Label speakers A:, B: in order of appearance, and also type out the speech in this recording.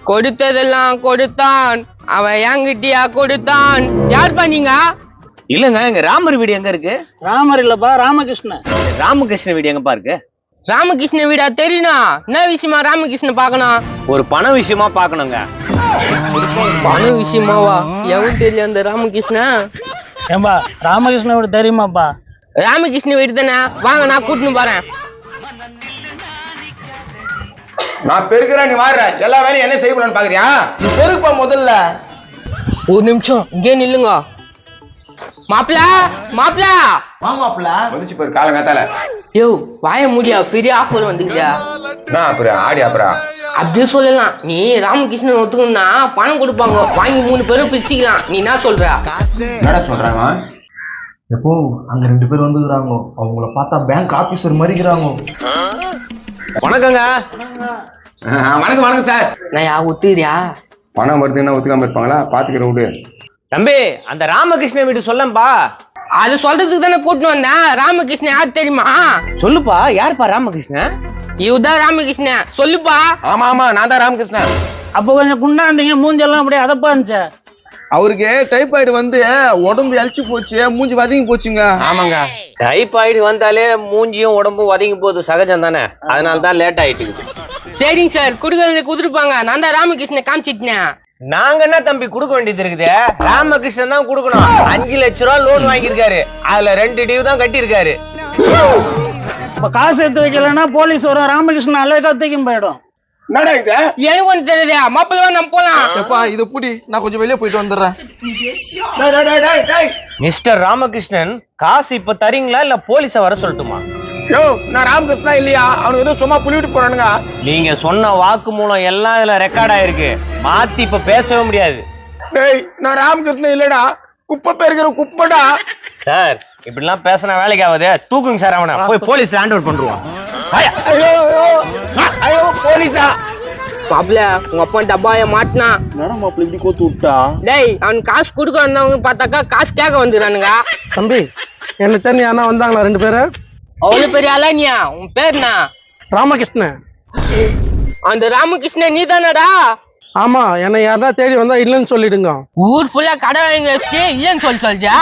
A: கொடுத்ததெல்லாம் கொடுத்தான், அவன் என்கிட்டயா கொடுத்தான். யார் பண்ணீங்க?
B: இல்லங்க, எங்க ராமர் வீடு எங்க இருக்கு?
C: ராமர் இல்லப்பா, ராமகிருஷ்ணன்.
B: ராமகிருஷ்ண வீடு எங்கப்பா இருக்கு?
A: ராமகிருஷ்ண வீடா? தெரியுமா? என்ன விஷயமா ராமகிருஷ்ணன் பாக்கணும்?
B: ஒரு பண விஷயமா பாக்கணுங்க.
A: பண விஷயமாவா? எவன் தெரியல அந்த ராமகிருஷ்ணன்.
C: ஏம்பா, ராமகிருஷ்ணன் வீடு தெரியுமாப்பா?
A: ராமகிருஷ்ண வீடு தானே, வாங்க நான் கூட்டின்னு போறேன்.
D: நான் பெருக்கிறேன், நீ வாடுற. எல்லா வேலையும் என்ன செய்யணும்னு பாக்குறியா? நீ பெருப்பா முதல்ல.
A: ஒரு நிமிஷம் இங்கே நில்லுங்க. மாப்பிள மாப்பிள
D: மாமாப்ல வந்துச்சு பாரு காலங்காத்தால.
A: யோ வாய முடியா, பெரிய ஆஃபர் வந்துக்கிறியா?
D: நான் அப்புறம் ஆடி அப்புறம்
A: அப்படியே சொல்லலாம். நீ ராமகிருஷ்ணன் ஒத்துக்கணும்னா பணம் கொடுப்பாங்க, வாங்கி 3 பேரும் பிரிச்சுக்கலாம். நீ என்ன சொல்ற?
D: என்னடா சொல்றாங்க?
E: எப்போ அங்க 2 பேர் வந்துக்கிறாங்க, அவங்கள பார்த்தா பேங்க் ஆபீசர் மாதிரி இருக்கிறாங்க.
B: வணக்கங்க.
D: வணக்கம் வணக்கம் சார்.
A: நான் ஒத்துக்கிறியா?
D: பணம் வருதுன்னா ஒத்துக்காம இருப்பாங்களா? பாத்துக்கிற விடு.
B: தம்பி, அந்த ராமகிருஷ்ண வீடு சொல்லம்பா.
A: அது சொல்றதுக்கு தானே கூட்டின்னு வந்தேன். ராமகிருஷ்ணன் யார் தெரியுமா?
B: சொல்லுப்பா, யாருப்பா ராமகிருஷ்ணன்?
A: இவதான் ராமகிருஷ்ணன். சொல்லுப்பா.
D: ஆமா ஆமா, நான் தான் ராமகிருஷ்ணன்.
C: அப்போ கொஞ்சம் குண்டாந்தீங்க, மூஞ்செல்லாம் அப்படியே அதப்பா இருந்துச்சு.
E: அவருக்கு டைபாய்டு வந்து உடம்பு இழைச்சு போச்சு, மூஞ்சி வதங்கி போச்சுங்க.
D: ஆமாங்க.
B: டைபாய்டு வந்தாலே மூஞ்சியும் உடம்பும் வதங்கி போகுது, சகஜம் தானே. அதனால தான் லேட் ஆயிட்டு.
A: சரிங்க சார், குடுக்க கொடுத்துருப்பாங்க. நான் தான் ராமகிருஷ்ணன் காமிச்சிட்டேன்.
B: நாங்க என்ன தம்பி கொடுக்க வேண்டியது இருக்குது? ராமகிருஷ்ணன் தான் கொடுக்கணும். 5 லட்ச ரூபா லோன் வாங்கியிருக்காரு, அதுல 2 டியூ தான் கட்டியிருக்காரு.
C: இப்ப காசு எடுத்து வைக்கலன்னா போலீஸ் வரும், ராமகிருஷ்ணன் அலேக்கா தூக்கின்னு போயிடும்.
D: என்னடா இது?
A: எனக்கு ஒண்ணு தெரியுதா? மாப்பிள்ளை நம்ம போலாம்.
E: எப்பா இது புடி, நான் கொஞ்சம் வெளியே போயிட்டு வந்துடுறேன்.
B: மிஸ்டர் ராமகிருஷ்ணன், காசு இப்ப தரீங்களா இல்ல போலீஸ வர சொல்லட்டுமா?
D: யோ, நான் ராமகிருஷ்ணா இல்லையா? அவனுக்கு ஏதோ சும்மா புள்ளிவிட்டு போறானுங்க.
B: நீங்க சொன்ன வாக்கு மூலம் எல்லாம் இதுல ரெக்கார்ட் ஆயிருக்கு. மாத்தி இப்ப பேசவே முடியாது.
D: டேய், நான் ராமகிருஷ்ணன் இல்லடா, குப்பை பெருக்கிற குப்பைடா.
B: சார், இப்படிலாம் பேசினா வேலைக்கு ஆகுது. தூக்குங்க சார் அவனை. போய் போலீஸ் ஹேண்ட் ஓவர் பண்றோம்.
D: ஐயோ ஐயோ ஐயோ, போலீஸா?
A: மாப்பிள்ள, உங்க அப்பா டப்பாய மாட்டினா.
E: மேடம் அப்படி இப்படி கோத்து விட்டா.
A: டேய், அவன் காசு கொடுக்க வந்தவங்க பார்த்தாக்கா காசு கேட்க வந்துடுறானுங்க.
F: தம்பி, என்ன தெரிஞ்ச யாரா வந்தாங்களா 2 பேரு?
A: அவ்வளவு பெரிய அலானியா? உன் பேர் என்ன?
F: ராமகிருஷ்ணன்.
A: அந்த ராமகிருஷ்ணன் நீ தானடா?
F: ஆமா, என்ன யாரா தேடி வந்தா இல்லன்னு சொல்லிடுங்க.
A: ஊர் ஃபுல்லா கடை வாங்கி வச்சு இல்லன்னு சொல்லியா?